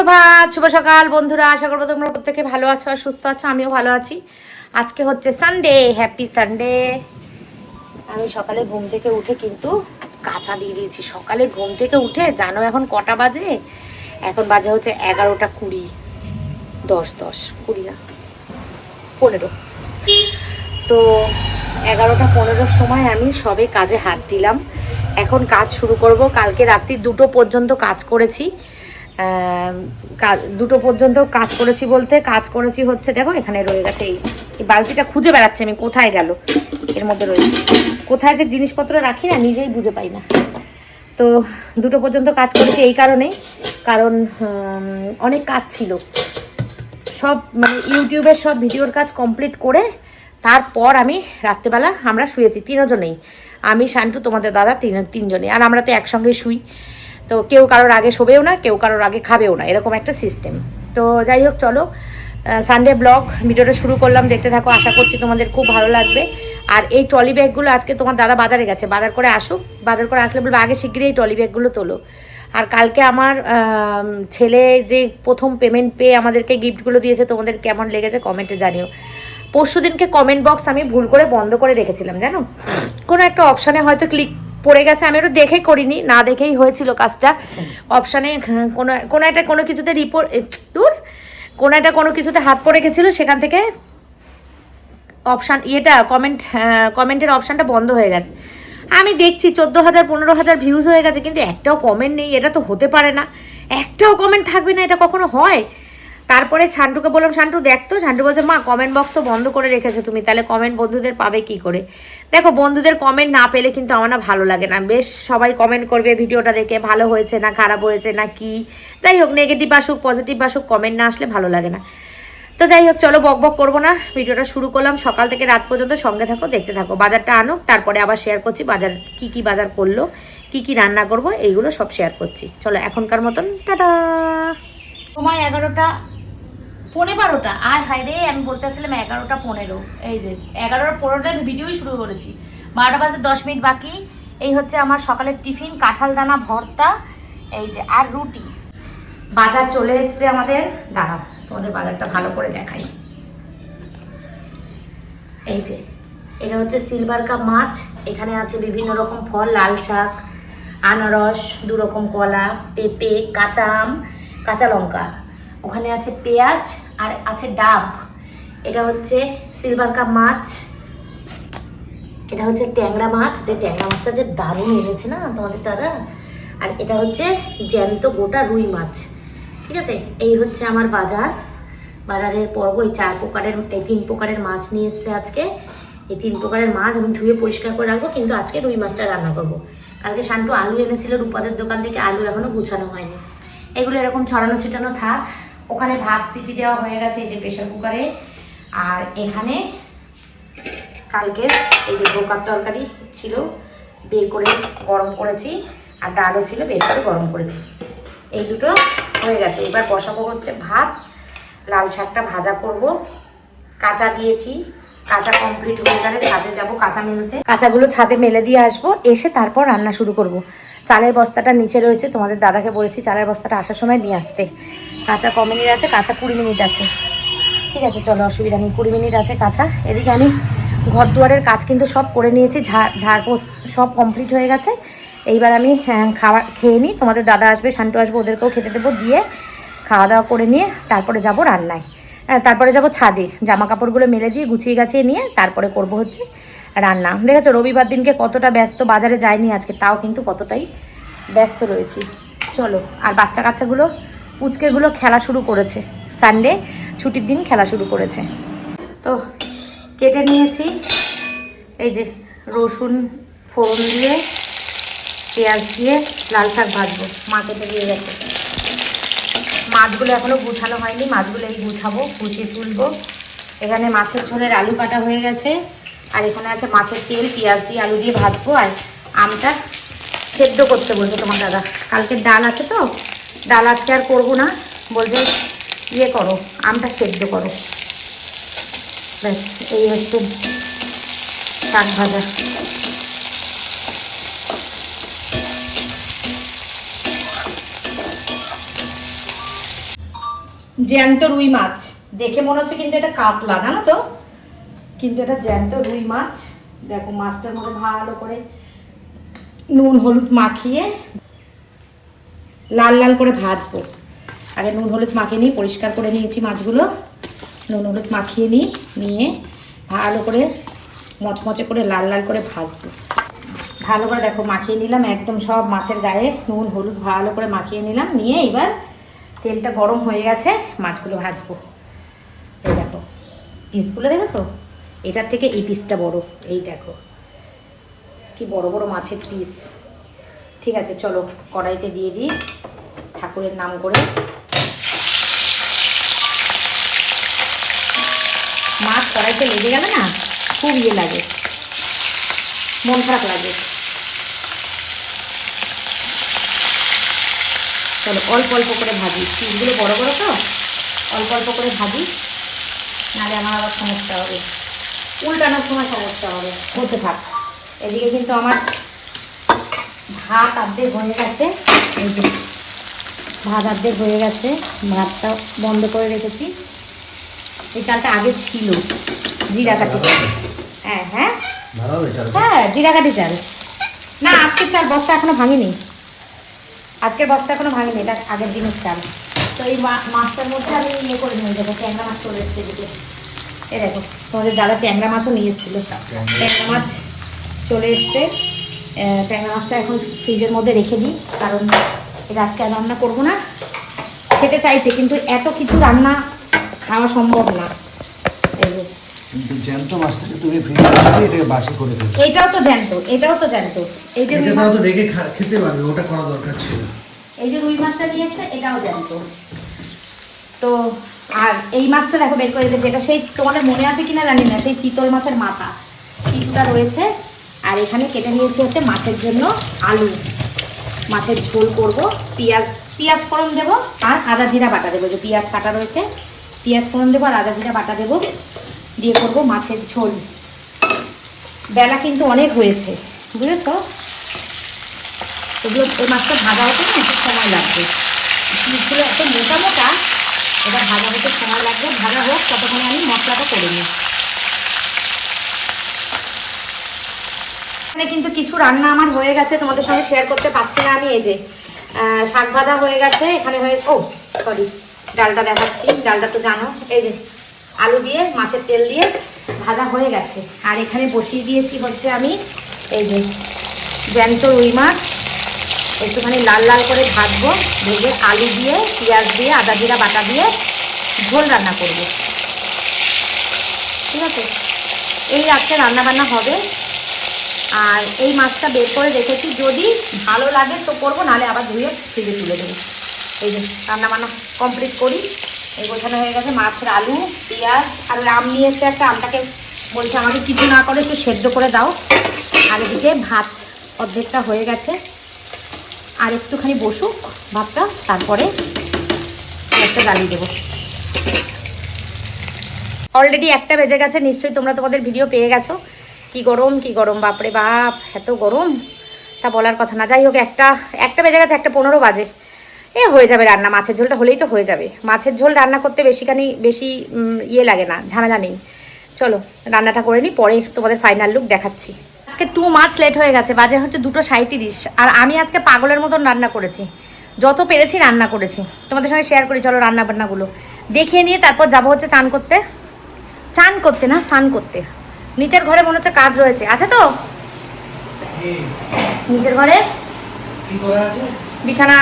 সুপ্রভাত, শুভ সকাল বন্ধুরা। আশা করবো তোমরা প্রত্যেকে ভালো আছো আর সুস্থ আছো। আমিও ভালো আছি। আজকে হচ্ছে সানডে, হ্যাপি সানডে। আমি সকালে ঘুম থেকে উঠে কিন্তু কাঁচা দিয়ে দিয়েছি। সকালে ঘুম থেকে উঠে জানো এখন কটা বাজে? এখন বাজে হচ্ছে 11:20, 10:20 না 15। তো 11:15 সময় আমি সবে কাজে হাত দিলাম। এখন কাজ শুরু করব। কালকে রাত্রি 2টো পর্যন্ত কাজ করেছি। 2টো পর্যন্ত কাজ করেছি বলতে কাজ করেছি হচ্ছে, দেখো এখানে রয়ে গেছে এই বালতিটা, খুঁজে বেড়াচ্ছে আমি কোথায় গেল। এর মধ্যে রয়েছে, কোথায় যে জিনিসপত্র রাখি না নিজেই বুঝে পাই না। তো 2টো পর্যন্ত কাজ করেছি এই কারণেই, কারণ অনেক কাজ ছিল। সব মানে ইউটিউবের সব ভিডিওর কাজ কমপ্লিট করে তারপর আমি রাত্রেবেলা আমরা শুয়েছি তিনজনেই, আমি শান্তু তোমাদের দাদা তিনজনেই। আর আমরা তো একসঙ্গে শুই, তো কেউ কারোর আগে শোবেও না, কেউ কারোর আগে খাবেও না, এরকম একটা সিস্টেম। তো যাই হোক, চলো সানডে ব্লগ ভিডিওটা শুরু করলাম, দেখতে থাকো। আশা করছি তোমাদের খুব ভালো লাগবে। আর এই ট্রলি ব্যাগগুলো আজকে তোমার দাদা বাজারে গেছে, বাজার করে আসুক, বাজার করে আসলে বলবো আগে শিগগিরই এই ট্রলি ব্যাগগুলো তোলো। আর কালকে আমার ছেলে যে প্রথম পেমেন্ট পেয়ে আমাদেরকে গিফটগুলো দিয়েছে, তোমাদের কেমন লেগেছে কমেন্টে জানিও। পরশু দিনকে কমেন্ট বক্স আমি ভুল করে বন্ধ করে রেখেছিলাম, জানো, কোনো একটা অপশানে হয়তো ক্লিক পড়ে গেছে। আমি ওটা দেখে করিনি, না দেখেই হয়েছিল কাজটা। অপশানে কোনো কিছুতে রিপোর্ট দূর কোনো কিছুতে হাত পড়ে গেছিলো, সেখান থেকে অপশান কমেন্টের অপশানটা বন্ধ হয়ে গেছে। আমি দেখছি 14,000 15,000 ভিউজ হয়ে গেছে, কিন্তু একটাও কমেন্ট নেই। এটা তো হতে পারে না, একটাও কমেন্ট থাকবে না, এটা কখনো হয়? তারপরে শান্টুকে বললাম, শান্টু দেখতো। শান্টু বলছে, মা কমেন্ট বক্স তো বন্ধ করে রেখেছো তুমি, তাহলে কমেন্ট বন্ধুদের পাবে কি করে? দেখো, বন্ধুদের কমেন্ট না পেলে কিন্তু আমার না ভালো লাগে না। বেশ সবাই কমেন্ট করবে ভিডিওটা দেখে, ভালো হয়েছে না খারাপ হয়েছে না কি, যাই হোক, নেগেটিভ আসুক পজিটিভ আসুক, কমেন্ট না আসলে ভালো লাগে না। তো যাই হোক, চলো বক বক করবো না, ভিডিওটা শুরু করলাম। সকাল থেকে রাত পর্যন্ত সঙ্গে থাকো, দেখতে থাকো। বাজারটা আনো, তারপরে আবার শেয়ার করছি বাজার কি বাজার করলো, কি রান্না করব, এইগুলো সব শেয়ার করছি। চলো এখনকার মতন টাটা। সময় 11:15। আর হাই রে, আমি বলতে চাচ্ছিলাম 11:15। এই যে 11:15 আমি ভিডিওই শুরু করেছি। 12:10 বাকি। এই হচ্ছে আমার সকালের টিফিন, কাঁঠাল দানা ভর্তা, এই যে, আর রুটি। বাজার চলে এসছে আমাদের। দাঁড়াও, তোমাদের বাজারটা ভালো করে দেখাই। এই যে, এটা হচ্ছে সিলভার কাপ মাছ। এখানে আছে বিভিন্ন রকম ফল, লাল শাক, আনারস, 2 রকম কলা, পেঁপে, কাঁচা আম, কাঁচা লঙ্কা। ওখানে আছে পেঁয়াজ আর আছে ডাব। এটা হচ্ছে সিলভার কাপ মাছ। এটা হচ্ছে ট্যাংরা মাছ, যে ট্যাংরা মাছটা যে দারুণ এনেছে না তোমাদের দাদা। আর এটা হচ্ছে জ্যান্ত গোটা রুই মাছ। ঠিক আছে, এই হচ্ছে আমার বাজারের পর্ব। এই 3 প্রকারের মাছ নিয়ে এসছে আজকে। এই 3 প্রকারের মাছ আমি ধুয়ে পরিষ্কার করে রাখবো, কিন্তু আজকে রুই মাছটা রান্না করব। কালকে শান্টু আলু এনেছিল রূপাদের দোকান থেকে, আলু এখনো গুছানো হয়নি। এগুলো এরকম ছড়ানো ছিটানো থাক। ওখানে ভাত সিটি দেওয়া হয়ে গেছে এই যে প্রেশার কুকারে। আর এখানে কালকের এই যে বোকার তরকারি ছিল, বের করে গরম করেছি, আর ডালও ছিল, বের করে গরম করেছি। এই দুটো হয়ে গেছে। এবার বসাবো হচ্ছে ভাত, লাল শাকটা ভাজা করব। কাঁচা দিয়েছি, কাঁচা কমপ্লিট হয়ে গেলে ছাদে যাবো কাঁচা মেলতে। কাঁচাগুলো ছাদে মেলে দিয়ে আসবো, এসে তারপর রান্না শুরু করব। চালের বস্তাটা নিচে রয়েছে, তোমাদের দাদাকে বলেছি চালের বস্তাটা আসার সময় নিয়ে আসতে। কাঁচা ক মিনিট আছে, কাঁচা 20 মিনিট আছে। ঠিক আছে, চলো, অসুবিধা নেই, 20 মিনিট আছে কাঁচা। এদিকে আমি ঘর দুয়ারের কাজ কিন্তু সব করে নিয়েছি, ঝাড়পোছ সব কমপ্লিট হয়ে গেছে। এইবার আমি খেয়ে নিই, তোমাদের দাদা আসবে, শান্টু আসবে, ওদেরকেও খেতে দেবো, দিয়ে খাওয়া দাওয়া করে নিয়ে তারপরে যাব রান্নায়। তারপরে যাব ছাদে, জামা কাপড়গুলো মেলে দিয়ে গুছিয়ে গাছিয়ে নিয়ে তারপরে করব হচ্ছে রান্না। দেখেছো রবিবার দিনকে কতটা ব্যস্ত, বাজারে যায়নি আজকে, তাও কিন্তু কতটাই ব্যস্ত রয়েছি। চলো, আর বাচ্চা কাচ্চাগুলো পুচকেগুলো খেলা শুরু করেছে, সানডে ছুটির দিন খেলা শুরু করেছে। তো কেটে নিয়েছি, এই যে রসুন ফোড়ন দিয়ে, পেঁয়াজ দিয়ে লাল শাক ভাজবো। মা কেটে দিয়ে গেছে। মাছগুলো এখনও গুছানো হয়নি, মাছগুলো এই গুছাবো, গুছিয়ে তুলবো। এখানে মাছের ঝোলের আলু কাটা হয়ে গেছে, আর এখানে আছে মাছের তেল, পেঁয়াজ দিয়ে আলু দিয়ে ভাজবো। আর আমটা সেদ্ধ করতে বলবো তোমার দাদা, কালকে ডাল আছে তো, ডাল আজকে আর করবো না, বলছে ইয়ে করো, আমটা সেদ্ধ করো। ব্যাস, এই হচ্ছে শাক ভাজা। জ্যান্ত রুই মাছ, দেখে মনে হচ্ছে কিন্তু এটা কাতলা, জানো তো, কিন্তু এটা জ্যান্ত রুই মাছ। দেখো মাছটার মধ্যে ভালো করে নুন হলুদ মাখিয়ে লাল লাল করে ভাজবো। আগে নুন হলুদ মাখিয়ে নিই, পরিষ্কার করে নিয়েছি মাছগুলো, নুন হলুদ মাখিয়ে নিয়ে ভালো করে মচমচে করে লাল লাল করে ভাজবো। ভালো করে দেখো মাখিয়ে নিলাম একদম সব মাছের গায়ে নুন হলুদ ভালো করে মাখিয়ে নিলাম, নিয়ে এবার তেলটা গরম হয়ে গেছে, মাছগুলো ভাজবো। এই দেখো পিসগুলো দেখেছো, এটার থেকে এই পিসটা বড়, এই দেখো কি বড় বড় মাছের পিস। ঠিক আছে চলো কড়াইতে দিয়ে দিই ঠাকুরের নাম করে। মাছ কড়াইতে লেগে গেলে না খুব ইয়ে লাগে, মন খারাপ লাগে। চলো অল্প অল্প করে ভাজি, পিসগুলো বড় বড় তো, অল্প অল্প করে ভাজি, নাহলে আমার আবার সমস্যা হবে, উল্টানোর সময় সমস্যা হবে। হতে থাক, এদিকে কিন্তু আমার ভাত আর্ধেক হয়ে গেছে, এই যে ভাত আর্ধেক হয়ে গেছে, ভাতটা বন্ধ করে রেখেছি। এই চালটা আগে ছিল জিরাকাঠি, হ্যাঁ হ্যাঁ হ্যাঁ জিরাকাঠি চাল, না আজকের চাল বস্তা এখনো ভাঙিনি, আজকের বস্তা এখনো ভাঙিনি, এটা আগের দিনের চাল। তো এই মাছটার মধ্যে আমি ইয়ে করে নিয়ে যাবো, ট্যাংরা মাছ চলে এসছে এদিকে। এ দেখো তোমাদের দাদা ট্যাংরা মাছও নিয়ে এসেছিলো, ট্যাংরা মাছ চলে এসছে। ট্যাংরা মাছটা এখন ফ্রিজের মধ্যে রেখে দিই, কারণ এটা আজকে আর রান্না করবো না। খেতে চাইছে কিন্তু এত কিছু রান্না খাওয়া সম্ভব না। কিন্তু জ্যান্ত মাছটাকে তুমি ফ্রিজে রেখে এটাকে বাসি করে দেবে। এটাও তো জ্যান্ত, এটাও তো জ্যান্ত, এই যে এটা তো রেখে খেতে পারবে, ওটা করা দরকার ছিল। এই যে রুই মাছটা নিয়েছে এটাও জ্যান্ত। তো আর এই মাছটা দেখো বের করে দিয়েছে, যেটা সেই তোমাদের মনে আছে কিনা জানি না, সেই চিতল মাছের মাথা কিছুটা রয়েছে। আর এখানে কেটে নিয়েছি হচ্ছে মাছের জন্য আলু, মাছের ঝোল করব, পেঁয়াজ ফোড়ন দেবো আর আদা জিরা বাটা দেবো, যে পেঁয়াজ কাটা রয়েছে পেঁয়াজ ফোড়ন দেবো আর আদা জিরা বাটা দেবো, দিয়ে করবো মাছের ঝোল। বেলা কিন্তু অনেক হয়েছে বুঝেছো, এগুলো ওই মাছটা ভাজা হতে না একটু সময় লাগবে, পিসগুলো এত মোটা মোটা, এবার ভাজা হতে সময় লাগবে। ভাজা হোক ততক্ষণে আমি মশলাটা করে নিই। এখানে কিন্তু কিছু রান্না আমার হয়ে গেছে, তোমাদের সঙ্গে শেয়ার করতে পারছি না আমি। এই যে শাক ভাজা হয়ে গেছে, এখানে সরি ডালটা দেখাচ্ছি, ডালটা তো জানো, এই যে আলু দিয়ে মাছের তেল দিয়ে ভাজা হয়ে গেছে। আর এখানে বসিয়ে দিয়েছি হচ্ছে আমি এই যে জ্যান্ত রুই মাছ, একটুখানি লাল লাল করে ভাজবো, ভেজে আলু দিয়ে পেঁয়াজ দিয়ে আদা জিরা বাটা দিয়ে ঝোল রান্না করব। ঠিক আছে, এই আজকে রান্না বান্না হবে। আর এই মাছটা বের করে রেখেছি, যদি ভালো লাগে তো করবো, নাহলে আবার ধুয়ে ফ্রিজে তুলে দেবো। এই যে রান্না বান্না কমপ্লিট করি, এই গোছানো হয়ে গেছে, মাছের আলু পেঁয়াজ আর আম নিয়ে এসে একটা, আমটাকে বলছে আমাকে কিছু না করে একটু সেদ্ধ করে দাও। আর এদিকে ভাত অর্ধেকটা হয়ে গেছে, আর একটুখানি বসুক ভাতটা, তারপরে একটা জ্বালিয়ে দেবো। অলরেডি 1টা বেজে গেছে, নিশ্চয়ই তোমরা তোমাদের ভিডিও পেয়ে গেছো। কি গরম বাপরে বাপ, এত গরম তা বলার কথা না। যাই হোক, একটা বেজে গেছে, 1:15 বাজে, হয়ে যাবে রান্না। মাছের ঝোলটা হলেই তো হয়ে যাবে। মাছের ঝোল রান্না করতে বেশি ইয়ে লাগে না, ঝামেলা নেই। চলো রান্নাটা করে নিই, পরে তোমাদের ফাইনাল লুক দেখাচ্ছি। আজকে 2 মাছ লেট হয়ে গেছে, বাজে হচ্ছে 2:37, আর আমি আজকে পাগলের মতন রান্না করেছি, যত পেরেছি রান্না করেছি। তোমাদের সঙ্গে শেয়ার করি, চলো রান্না বান্নাগুলো দেখিয়ে নিয়ে তারপর যাবো হচ্ছে চান করতে। নিচের ঘরে মনে হচ্ছে কাজ রয়েছে, আছে তো নিচের ঘরে বিছানা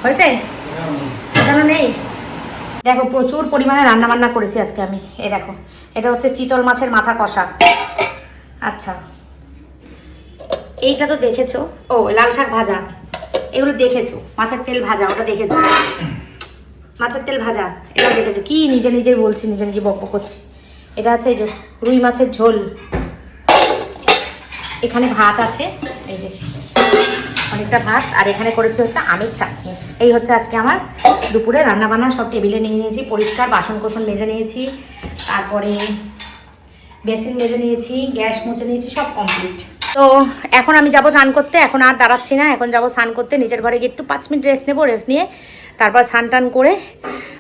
হয়েছে, বিছানা নেই। দেখো প্রচুর পরিমাণে রান্না বান্না করেছি আজকে আমি। এই দেখো, এটা হচ্ছে চিতল মাছের মাথা কষা। আচ্ছা এইটা তো দেখেছো, লাল শাক ভাজা, এগুলো দেখেছো। মাছের তেল ভাজা, ওটা দেখেছো, মাছের তেল ভাজা এটাও দেখেছো। কি নিজেই বলছি, নিজে বক করছি। এটা আছে এই যে রুই মাছের ঝোল, এখানে ভাত আছে, এই যে অনেকটা ভাত, আর এখানে করেছি হচ্ছে আমের চাটনি। এই হচ্ছে আজকে আমার দুপুরে রান্না বান্না। সব টেবিলে নিয়ে নিয়েছি, পরিষ্কার বাসন কোসন মেজে নিয়েছি, তারপরে বেসিন মেজে নিয়েছি, গ্যাস মুছে নিয়েছি, সব কমপ্লিট। তো এখন আমি যাব স্নান করতে, এখন আর দাঁড়াচ্ছি না, এখন যাব স্নান করতে। নিজের ঘরে গিয়ে একটু 5 মিনিট রেস্ট নেবো, রেস্ট নিয়ে তারপর স্নান টান করে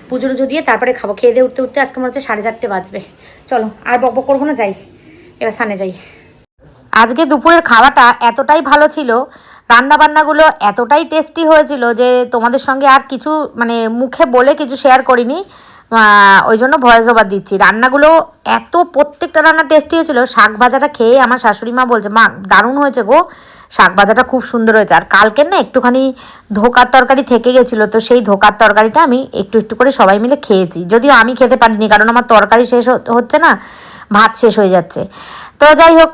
পুজো টুজো দিয়ে তারপরে খাবো। খেয়ে দিয়ে উঠতে উঠতে আজকে মনে হচ্ছে 4:30 বাজবে। চলো আর বকবক করবো না, যাই এবার স্নানে যাই। আজকে দুপুরের খাওয়াটা এতটাই ভালো ছিল, রান্নাবান্নাগুলো এতটাই টেস্টি হয়েছিল যে তোমাদের সঙ্গে আর কিছু মানে মুখে বলে কিছু শেয়ার করিনি, ওই জন্য ভয়েস ওভার দিচ্ছি। রান্নাগুলো এত প্রত্যেকটা রান্না টেস্টি হয়েছিল। শাক ভাজাটা খেয়ে আমার শাশুড়ি মা বলছে, মা দারুণ হয়েছে গো, শাক ভাজাটা খুব সুন্দর হয়েছে। আর কালকের না একটুখানি ধোকার তরকারি থেকে গেছিলো, তো সেই ধোকার তরকারিটা আমি একটু একটু করে সবাই মিলে খেয়েছি। যদিও আমি খেতে পারিনি, কারণ আমার তরকারি শেষ হচ্ছে না, ভাত শেষ হয়ে যাচ্ছে। তো যাই হোক,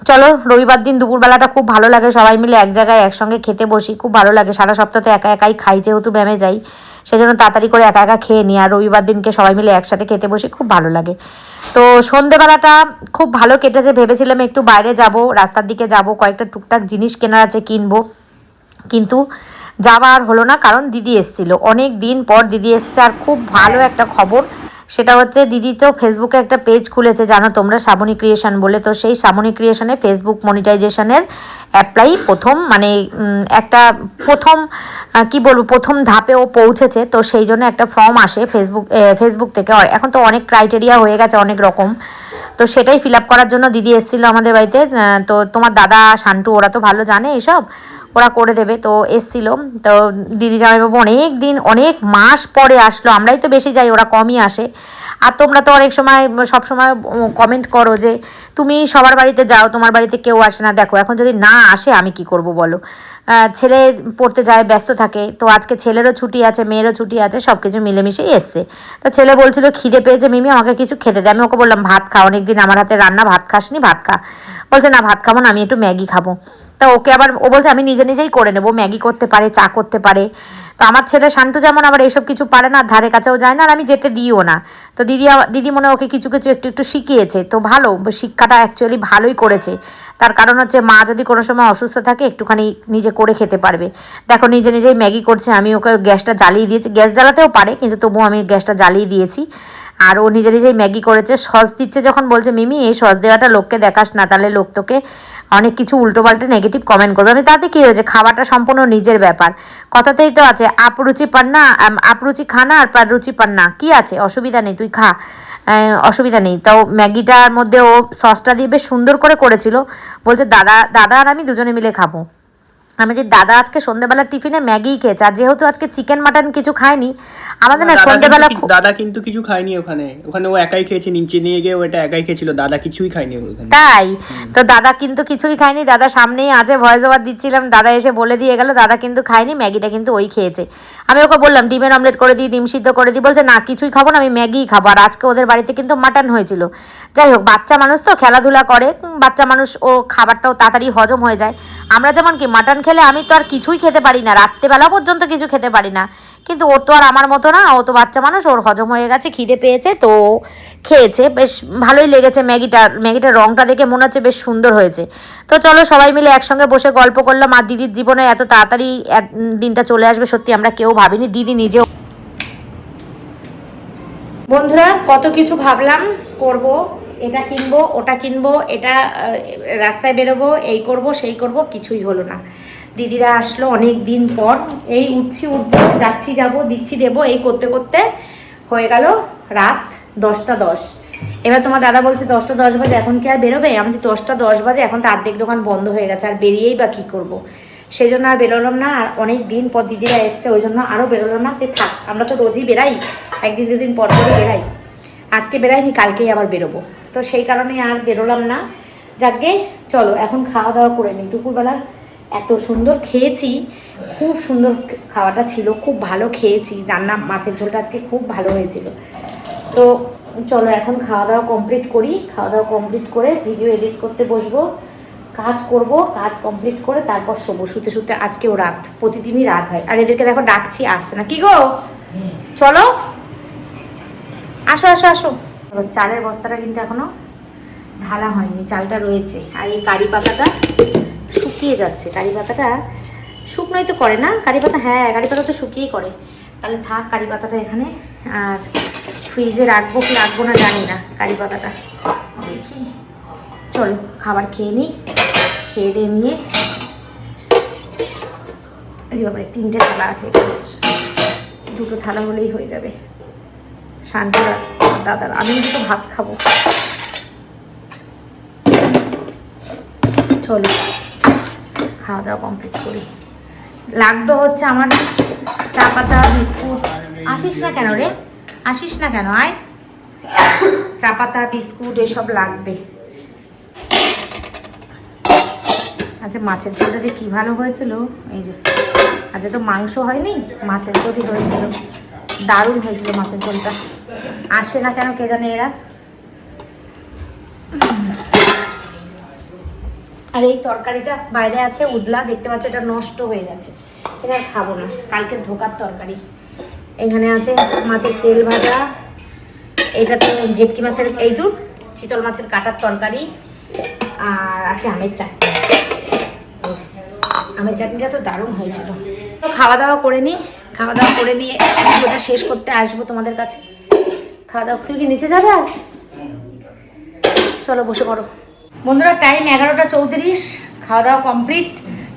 চলো রবিবার দিন দুপুরবেলাটা খুব ভালো লাগে, সবাই মিলে এক জায়গায় একসঙ্গে খেতে বসি, খুব ভালো লাগে। সারা সপ্তাহে একা একাই খাই, যেহেতু ব্যায়ামে যাই, সেজন্য তাড়াতাড়ি করে একা একা খেয়ে নিই। আর রবিবার দিনকে সবাই মিলে একসাথে খেতে বসি, খুব ভালো লাগে। তো সন্ধেবেলাটা খুব ভালো কেটেছে। ভেবেছিলাম একটু বাইরে যাব, রাস্তার দিকে যাব, কয়েকটা টুকটাক জিনিস কেনার আছে, কিনবো, কিন্তু যাওয়া আর হলো না, কারণ দিদি এসেছিল। অনেক দিন পর দিদি এসছে। আর খুব ভালো একটা খবর, সেটা হচ্ছে দিদি তো ফেসবুকে একটা পেজ খুলেছে, জানো তোমরা, শ্রাবণী ক্রিয়েশন বলে। তো সেই শ্রাবণী ক্রিয়েশনে ফেসবুক মনিটাইজেশনের অ্যাপ্লাই প্রথম মানে একটা প্রথম ধাপে ও পৌঁছেছে। তো সেই জন্য একটা ফর্ম আসে ফেসবুক থেকে। এখন তো অনেক ক্রাইটেরিয়া হয়ে গেছে, অনেক রকম। তো সেটাই ফিল আপ করার জন্য দিদি এসেছিলো আমাদের বাড়িতে। তো তোমার দাদা শান্টু ওরা তো ভালো জানে এইসব, ওরা করে দেবে। তো এসছিল। তো দিদি জামাইবাবু অনেক মাস পরে আসলো। আমরাই তো বেশি যাই, ওরা কমই আসে। আর তোমরা তো অনেক সময় সবসময় কমেন্ট করো যে তুমি সবার বাড়িতে যাও, তোমার বাড়িতে কেউ আসে না। দেখো এখন যদি না আসে আমি কি করব বলো, ছেলে পড়তে যায়, ব্যস্ত থাকে। তো আজকে ছেলেরও ছুটি আছে, মেয়েরও ছুটি আছে, সব কিছু মিলেমিশেই এসছে। তো ছেলে বলছিল খিদে পেয়েছে মিমি, আমাকে কিছু খেতে দে। আমি ওকে বললাম ভাত খা, অনেকদিন আমার হাতে রান্না, ভাত খাসনি, ভাত খা। বলছে না ভাত খাবো না, আমি একটু ম্যাগি খাবো। তা ওকে আবার ও বলছে আমি নিজেই করে নেবো, ম্যাগি করতে পারে, চা করতে পারে। তো আমার ছেলে শান্টু যেমন আবার এইসব কিছু পারে না, ধারে কাছেও যায় না, আর আমি যেতে দিইও না। তো দিদি মনে ওকে কিছু কিছু একটু শিখিয়েছে। তো ভালো, শিক্ষাটা অ্যাকচুয়ালি ভালোই করেছে। তার কারণ হচ্ছে মা যদি কোনো সময় অসুস্থ থাকে একটুখানি নিজে করে খেতে পারবে। দেখো নিজেই ম্যাগি করছে, আমি ওকে গ্যাসটা জ্বালিয়ে দিয়েছি। গ্যাস জ্বালাতেও পারে, কিন্তু তবুও আমি গ্যাসটা জ্বালিয়ে দিয়েছি। আর ও নিজেই ম্যাগি করেছে। সস দিচ্ছে যখন বলছে মিমি এই সস দেওয়াটা লোককে দেখাস না, তাহলে লোক তোকে অনেক কিছু উল্টোপাল্টে নেগেটিভ কমেন্ট করবে। আমি তাতে কী হয়েছে, খাওয়াটা সম্পূর্ণ নিজের ব্যাপার। কথাতেই তো আছে আপরুচি পান্না, আপরুচি খানা আর পাররুচি পান্না, কি আছে, অসুবিধা নেই, তুই খা, অসুবিধা নেই। তাও ম্যাগিটার মধ্যে ও সসটা দিয়ে বেশ সুন্দর করে করেছিল। বলছে দাদা আর আমি দুজনে মিলে খাবো। আমি যে দাদা আজকে সন্ধ্যেবেলা টিফিনে ম্যাগিই খেয়েছে। আর যেহেতু আজকে চিকেন মাটন কিছু খায়নি, আমাদের না সন্ধ্যেবেলা দাদা কিন্তু কিছু খায়নি ওখানে ও একাই খেয়েছে, নিচে নিয়ে গিয়ে ওটা একাই খেয়েছিল, দাদা কিছুই খায়নি ওখানে। তাই তো দাদা কিন্তু কিছুই খায়নি, দাদা সামনেই আছে, ভয়েস ওভার দিচ্ছিলাম, দাদা এসে বলে দিয়ে গেল দাদা কিন্তু খায়নি, ম্যাগিটা কিন্তু ওই খেয়েছে। আমি ওকে বললাম ডিমের অমলেট করে দিই, ডিম সিদ্ধ করে দিই, বলছে না কিছুই খাবো না, আমি ম্যাগিই খাবো। আর আজকে ওদের বাড়িতে কিন্তু মাটন হয়েছিল। যাই হোক, বাচ্চা মানুষ তো খেলাধুলা করে, বাচ্চা মানুষ ও খাবারটাও তাড়াতাড়ি হজম হয়ে যায়। আমরা যেমন কি মাটন খেলে আমি তো আর কিছুই খেতে পারি না, রাত্রেবেলা পর্যন্ত কিছু খেতে পারি না, কিন্তু ওর তো আর আমার মতো না, ও তো বাচ্চা মানুষ, ওর হজম হয়ে গেছে, খিদে পেয়েছে, তো খেয়েছে, বেশ ভালোই লেগেছে। ম্যাগিটার রংটা দেখে মনে হচ্ছে বেশ সুন্দর হয়েছে। তো চলো সবাই মিলে একসঙ্গে বসে গল্প করলাম। আর দিদির জীবনে এত তাড়াতাড়ি দিনটা চলে আসবে সত্যি আমরা কেউ ভাবিনি। দিদি নিজেও, বন্ধুরা কত কিছু ভাবলাম করব, এটা কিনবো, ওটা কিনবো, এটা রাস্তায় বেরোবো, এই করব সেই করব, কিছুই হলো না। দিদিরা আসলো অনেক দিন পর, এই উঠবো, যাচ্ছি যাবো, দিচ্ছি দেবো, এই করতে করতে হয়ে গেল রাত 10টা 10। এবার তোমার দাদা বলছে 10টা 10 বাজে, এখন কি আর বেরোবে? আমি 10টা 10 বাজে, এখন তো অর্ধেক দোকান বন্ধ হয়ে গেছে, আর বেরিয়েই বা কী করবো? সেই জন্য আর বেরোলাম না। আর অনেক দিন পর দিদিরা এসছে, ওই জন্য আরও বেরোলাম না। যে থাক, আমরা তো রোজই বেরাই, একদিন দুদিন পর পরই বেরাই, আজকে বেরাইনি, কালকেই আবার বেরোবো। তো সেই কারণে আর বেরোলাম না। যাকে চলো এখন খাওয়া দাওয়া করে নিই। দুপুরবেলার এত সুন্দর খেয়েছি, খুব সুন্দর খাওয়াটা ছিল, খুব ভালো খেয়েছি। রান্না মাছের ঝোলটা আজকে খুব ভালো হয়েছিল। তো চলো এখন খাওয়া দাওয়া কমপ্লিট করি। খাওয়া দাওয়া কমপ্লিট করে ভিডিও এডিট করতে বসবো, কাজ করব, কাজ কমপ্লিট করে তারপর শোবো। শুতে আজকেও রাত, প্রতিদিনই রাত হয়। আর এদেরকে দেখো ডাকছি, আসছে না। কি গো, চলো আসো আসো আসো। চালের বস্তাটা কিন্তু এখনো ঢালা হয়নি, চালটা রয়েছে। আর এই কারি পাতাটা শুকিয়ে যাচ্ছে, কারি পাতাটা শুকনোই তো করে না কারি পাতা, হ্যাঁ কারি পাতা তো শুকিয়েই করে। তাহলে থাক কারি পাতাটা এখানে, আর ফ্রিজে রাখবো কি রাখবো না জানি না কারি পাতাটা। দেখি, চলো খাবার খেয়ে নিই, খেয়ে দিয়ে নিয়ে, আরে বাবা 3টে থালা আছে, দুটো থালা হলেই হয়ে যাবে। শান্তির দাদার, আমি তো ভাত খাবো। চলো খাওয়া দাওয়া কমপ্লিট করি। লাগতো হচ্ছে আমার চা পাতা, বিস্কুট। আসিস না কেন রে, আসিস না কেন, আয়। চা পাতা, বিস্কুট এসব লাগবে। আচ্ছা মাছের ঝোলটা যে কি ভালো হয়েছিল, এই যে আজকে তো মাংস হয়নি, মাছের ঝোলই হয়েছিল, দারুণ হয়েছিল মাছের ঝোলটা। আসে না কেন কে জানে এরা। আর এই তরকারিটা বাইরে আছে উদলা, দেখতে পাচ্ছ এটা নষ্ট হয়ে গেছে, এটা আর খাবো না, কালকে ধোকার তরকারি। এখানে আছে মাছের তেল ভাজা, এইটাতে ভেটকি মাছের এইটুক, চিতল মাছের কাটার তরকারি, আর আছে আমের চাটনি। আমের চাটনিটা তো দারুণ হয়েছিল। তো খাওয়া দাওয়া করে নিই, খাওয়া দাওয়া করে নিয়ে ভিডিওটা শেষ করতে আসবো তোমাদের কাছে। খাওয়া দাওয়া করে কি নিচে যাবে? আর চলো বসে পড়ো বন্ধুরা। টাইম 11টা 34, খাওয়া দাওয়া কমপ্লিট।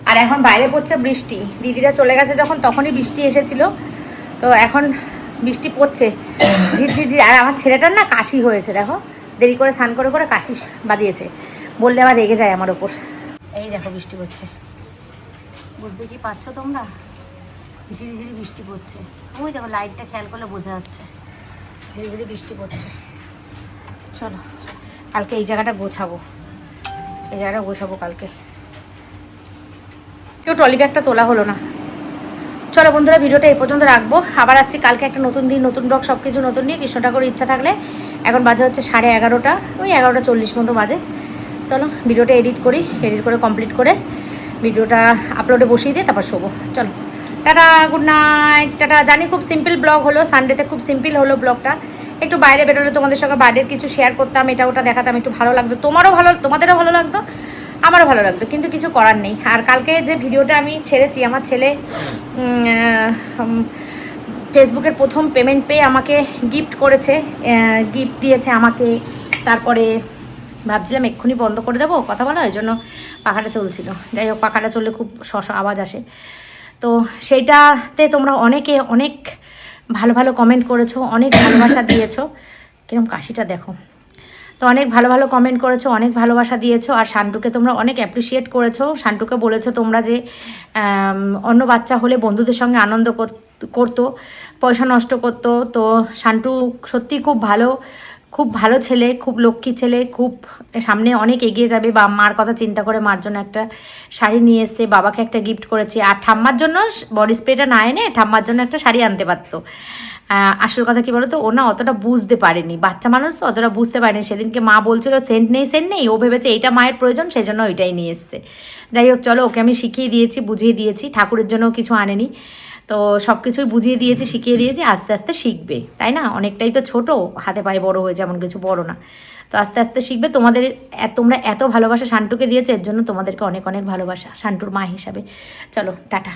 আর এখন বাইরে পড়ছে বৃষ্টি। দিদিরা চলে গেছে যখন তখনই বৃষ্টি এসেছিল, তো এখন বৃষ্টি পড়ছে ঝিরঝির। আর আমার ছেলেটার না কাশি হয়েছে, দেখো দেরি করে স্নান করে করে কাশি বাঁধিয়েছে, বললে আবার রেগে যায় আমার ওপর। এই দেখো বৃষ্টি পড়ছে, বুঝতে কি পারছো তোমরা? ঝিরিঝিরি বৃষ্টি পড়ছে। ওই দেখো লাইটটা খেয়াল করলে বোঝা যাচ্ছে ঝিরিঝিরি বৃষ্টি পড়ছে। চলো কালকে এই জায়গাটা গোছাবো, এই জায়গাটা গোছাবো কালকে। কেউ ট্রলি ব্যাগটা তোলা হলো না। চলো বন্ধুরা ভিডিওটা এই পর্যন্ত রাখবো, আবার আসছি কালকে একটা নতুন দিন, নতুন ব্লগ, সব কিছু নতুন নিয়ে। কৃষ্ণ ঠাকুর ইচ্ছা থাকলে। এখন বাজে হচ্ছে 11:30, ওই 11:40 মতো বাজে। চলো ভিডিওটা এডিট করি, এডিট করে কমপ্লিট করে ভিডিওটা আপলোডে বসিয়ে দিয়ে তারপর শোবো। চলো টাটা, গুড নাইট, টাটা। জানি খুব সিম্পল ব্লগ হলো, সানডেতে খুব সিম্পল হলো ব্লগটা। একটু বাইরে বেরোলে তোমাদের সঙ্গে বাইরের কিছু শেয়ার করতাম, এটা ওটা দেখাতাম, একটু ভালো লাগতো, তোমাদেরও ভালো লাগতো, আমারও ভালো লাগতো, কিন্তু কিছু করার নেই। আর কালকে যে ভিডিওটা আমি ছেড়েছি, আমার ছেলে ফেসবুকের প্রথম পেমেন্ট পেয়ে আমাকে গিফট করেছে, গিফট দিয়েছে আমাকে। তারপরে ভাবছিলাম এক্ষুনি বন্ধ করে দেবো কথা বলা, ওই জন্য পাখাটা চলছিল। যাই হোক, পাখাটা চললে খুব আওয়াজ আসে। তো সেইটাতে তোমরা অনেকে অনেক ভালো ভালো কমেন্ট করেছো, অনেক ভালোবাসা দিয়েছো। কিরম কাশিটা দেখো। তো অনেক ভালো ভালো কমেন্ট করেছো, অনেক ভালোবাসা দিয়েছো। আর শান্টুকে তোমরা অনেক অ্যাপ্রিসিয়েট করেছো। শান্টুকে বলেছো তোমরা যে অন্য বাচ্চা হলে বন্ধুদের সঙ্গে আনন্দ করতো, পয়সা নষ্ট করতো। তো শান্টু সত্যি খুব ভালো ছেলে, খুব লক্ষ্মী ছেলে, খুব সামনে অনেক এগিয়ে যাবে। বা মার কথা চিন্তা করে মার জন্য একটা শাড়ি নিয়ে এসছে, বাবাকে একটা গিফট করেছে। আর ঠাম্মার জন্য বডি স্প্রেটা না এনে ঠাম্মার জন্য একটা শাড়ি আনতে পারতো। আসল কথা কি বলো তো, ও না অতটা বুঝতে পারেনি, বাচ্চা মানুষ তো অতটা বুঝতে পারেনি। সেদিনকে মা বলছিল সেন্ট নেই, ও ভেবেছে এইটা মায়ের প্রয়োজন, সেই জন্য ওইটাই নিয়ে এসছে। যাই হোক চলো, ওকে আমি শিখিয়ে দিয়েছি, বুঝিয়ে দিয়েছি, ঠাকুরের জন্যও কিছু আনেনি। তো সব কিছুই বুঝিয়ে দিয়েছি, শিখিয়ে দিয়েছি, আস্তে আস্তে শিখবে, তাই না? অনেকটাই তো ছোট, হাতে পায়ে বড় হয়েছে, এমন কিছু বড় না। তো আস্তে আস্তে শিখবে। তোমরা এত ভালোবাসা শান্টুকে দিয়েছো, এর জন্য তোমাদেরকে অনেক অনেক ভালোবাসা শান্টুর মা হিসাবে। চলো টাটা।